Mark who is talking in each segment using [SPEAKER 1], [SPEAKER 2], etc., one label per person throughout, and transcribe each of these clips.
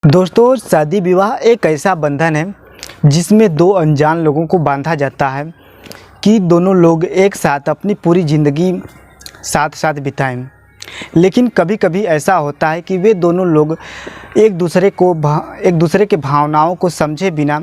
[SPEAKER 1] दोस्तों, शादी विवाह एक ऐसा बंधन है जिसमें दो अनजान लोगों को बांधा जाता है कि दोनों लोग एक साथ अपनी पूरी ज़िंदगी साथ साथ बिताएं। लेकिन कभी कभी ऐसा होता है कि वे दोनों लोग एक दूसरे के भावनाओं को समझे बिना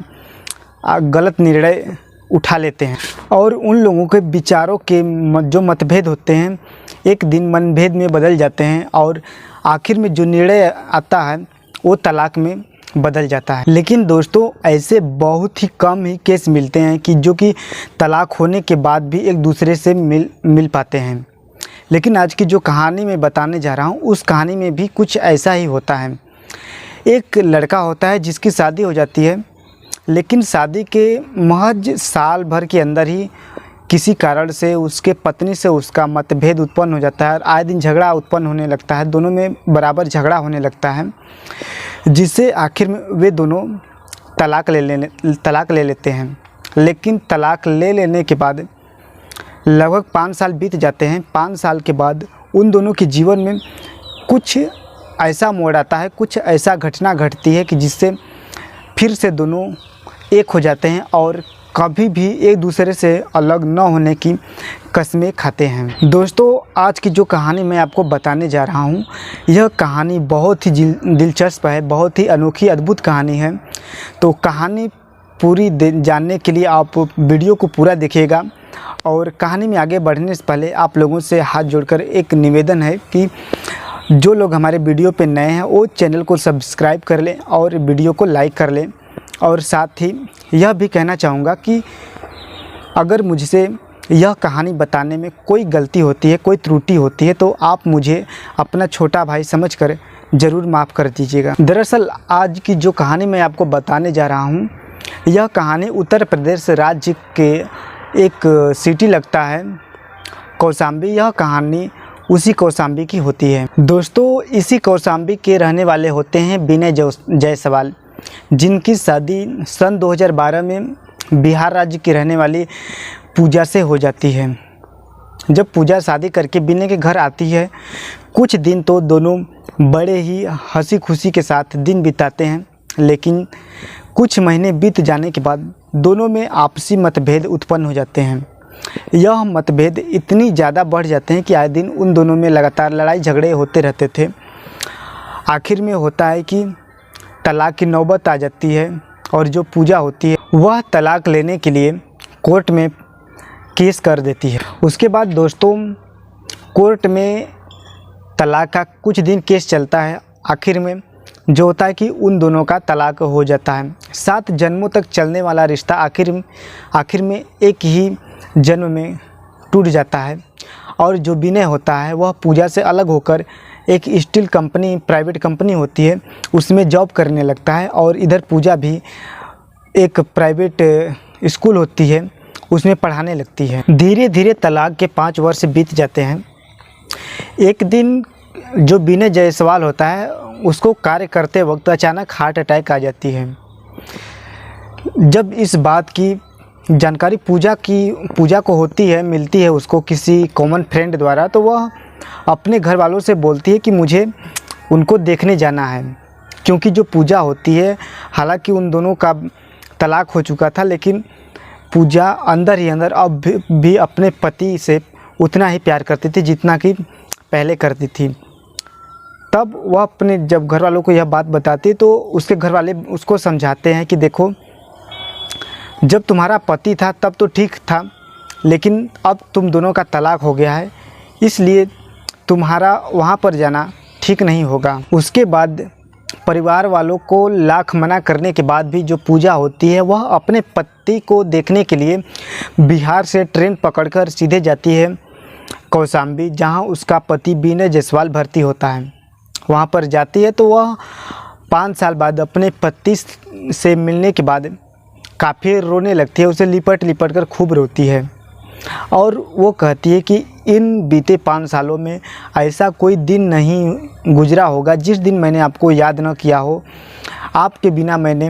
[SPEAKER 1] गलत निर्णय उठा लेते हैं और उन लोगों के विचारों के जो मतभेद होते हैं एक दिन मनभेद में बदल जाते हैं और आखिर में जो निर्णय आता है वो तलाक में बदल जाता है। लेकिन दोस्तों, ऐसे बहुत ही कम ही केस मिलते हैं कि जो कि तलाक होने के बाद भी एक दूसरे से मिल पाते हैं। लेकिन आज की जो कहानी मैं बताने जा रहा हूँ उस कहानी में भी कुछ ऐसा ही होता है। एक लड़का होता है जिसकी शादी हो जाती है, लेकिन शादी के महज साल भर के अंदर ही किसी कारण से उसके पत्नी से उसका मतभेद उत्पन्न हो जाता है और आए दिन झगड़ा उत्पन्न होने लगता है। दोनों में बराबर झगड़ा होने लगता है, जिससे आखिर में वे दोनों तलाक ले लेते हैं। लेकिन तलाक ले लेने के बाद लगभग 5 साल बीत जाते हैं। 5 साल के बाद उन दोनों के जीवन में कुछ ऐसा मोड़ आता है, कुछ ऐसा घटना घटती है कि जिससे फिर से दोनों एक हो जाते हैं और कभी भी एक दूसरे से अलग न होने की कस्में खाते हैं। दोस्तों, आज की जो कहानी मैं आपको बताने जा रहा हूँ यह कहानी बहुत ही दिलचस्प है, बहुत ही अनोखी अद्भुत कहानी है। तो कहानी पूरी जानने के लिए आप वीडियो को पूरा देखिएगा। और कहानी में आगे बढ़ने से पहले आप लोगों से हाथ जोड़कर एक निवेदन है कि जो लोग हमारे वीडियो पे नए हैं वो चैनल को सब्सक्राइब कर लें और वीडियो को लाइक कर लें। और साथ ही यह भी कहना चाहूँगा कि अगर मुझसे यह कहानी बताने में कोई गलती होती है, कोई त्रुटि होती है तो आप मुझे अपना छोटा भाई समझकर ज़रूर माफ़ कर दीजिएगा। दरअसल आज की जो कहानी मैं आपको बताने जा रहा हूँ यह कहानी उत्तर प्रदेश राज्य के एक सिटी लगता है कौशाम्बी। यह कहानी उसी कौशाम्बी की होती है। दोस्तों, इसी कौशाम्बी के रहने वाले होते हैं विनय जायसवाल, जिनकी शादी सन 2012 में बिहार राज्य की रहने वाली पूजा से हो जाती है। जब पूजा शादी करके विनय के घर आती है, कुछ दिन तो दोनों बड़े ही हंसी खुशी के साथ दिन बिताते हैं। लेकिन कुछ महीने बीत जाने के बाद दोनों में आपसी मतभेद उत्पन्न हो जाते हैं। यह मतभेद इतनी ज़्यादा बढ़ जाते हैं कि आए दिन उन दोनों में लगातार लड़ाई झगड़े होते रहते थे। आखिर में होता है कि तलाक की नौबत आ जाती है और जो पूजा होती है वह तलाक लेने के लिए कोर्ट में केस कर देती है। उसके बाद दोस्तों, कोर्ट में तलाक का कुछ दिन केस चलता है। आखिर में जो होता है कि उन दोनों का तलाक हो जाता है। 7 जन्मों तक चलने वाला रिश्ता आखिर में एक ही जन्म में टूट जाता है। और जो विनय होता है वह पूजा से अलग होकर एक स्टील कंपनी, प्राइवेट कंपनी होती है, उसमें जॉब करने लगता है। और इधर पूजा भी एक प्राइवेट स्कूल होती है उसमें पढ़ाने लगती है। धीरे धीरे तलाक के 5 वर्ष बीत जाते हैं। एक दिन जो विनय जायसवाल होता है उसको कार्य करते वक्त अचानक हार्ट अटैक आ जाती है। जब इस बात की जानकारी पूजा को होती है, मिलती है उसको किसी कॉमन फ्रेंड द्वारा, तो वह अपने घर वालों से बोलती है कि मुझे उनको देखने जाना है। क्योंकि जो पूजा होती है, हालांकि उन दोनों का तलाक हो चुका था, लेकिन पूजा अंदर ही अंदर अब भी अपने पति से उतना ही प्यार करती थी जितना कि पहले करती थी। तब वह अपने जब घर वालों को यह बात बताती तो उसके घर वाले उसको समझाते हैं कि देखो, जब तुम्हारा पति था तब तो ठीक था, लेकिन अब तुम दोनों का तलाक हो गया है, इसलिए तुम्हारा वहाँ पर जाना ठीक नहीं होगा। उसके बाद परिवार वालों को लाख मना करने के बाद भी जो पूजा होती है वह अपने पति को देखने के लिए बिहार से ट्रेन पकड़कर सीधे जाती है कौशाम्बी, जहाँ उसका पति विनय जायसवाल भर्ती होता है। वहाँ पर जाती है तो वह 5 साल बाद अपने पति से मिलने के बाद काफ़ी रोने लगती है। उसे लिपट कर खूब रोती है और वो कहती है कि इन बीते 5 सालों में ऐसा कोई दिन नहीं गुजरा होगा जिस दिन मैंने आपको याद न किया हो। आपके बिना मैंने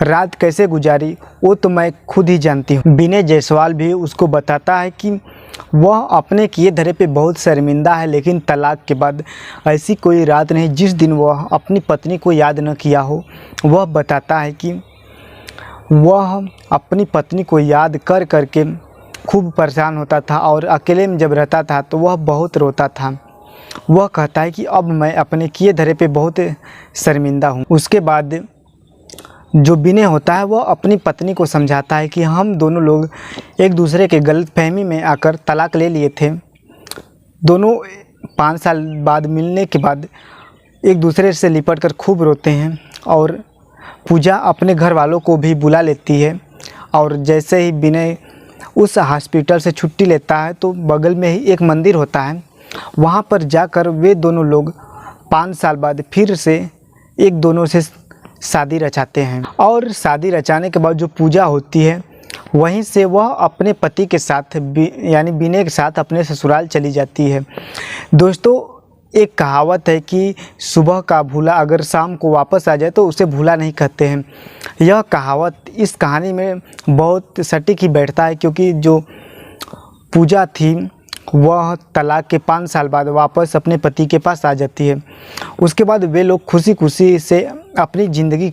[SPEAKER 1] रात कैसे गुजारी वो तो मैं खुद ही जानती हूँ। विनय जायसवाल भी उसको बताता है कि वह अपने किए धरे पे बहुत शर्मिंदा है, लेकिन तलाक के बाद ऐसी कोई रात नहीं जिस दिन वह अपनी पत्नी को याद न किया हो। वह बताता है कि वह अपनी पत्नी को याद कर कर के खूब परेशान होता था और अकेले में जब रहता था तो वह बहुत रोता था। वह कहता है कि अब मैं अपने किए धरे पे बहुत शर्मिंदा हूँ। उसके बाद जो विनय होता है वह अपनी पत्नी को समझाता है कि हम दोनों लोग एक दूसरे के गलतफहमी में आकर तलाक ले लिए थे। दोनों 5 साल बाद मिलने के बाद एक दूसरे से लिपट कर खूब रोते हैं और पूजा अपने घर वालों को भी बुला लेती है। और जैसे ही विनय उस हॉस्पिटल से छुट्टी लेता है तो बगल में ही एक मंदिर होता है, वहाँ पर जाकर वे दोनों लोग 5 साल बाद फिर से एक दोनों से शादी रचाते हैं। और शादी रचाने के बाद जो पूजा होती है वहीं से वह अपने पति के साथ यानी विनय के साथ अपने ससुराल चली जाती है। दोस्तों, एक कहावत है कि सुबह का भूला अगर शाम को वापस आ जाए तो उसे भूला नहीं कहते हैं। यह कहावत इस कहानी में बहुत सटीक ही बैठता है, क्योंकि जो पूजा थी वह तलाक के 5 साल बाद वापस अपने पति के पास आ जाती है। उसके बाद वे लोग खुशी खुशी से अपनी ज़िंदगी की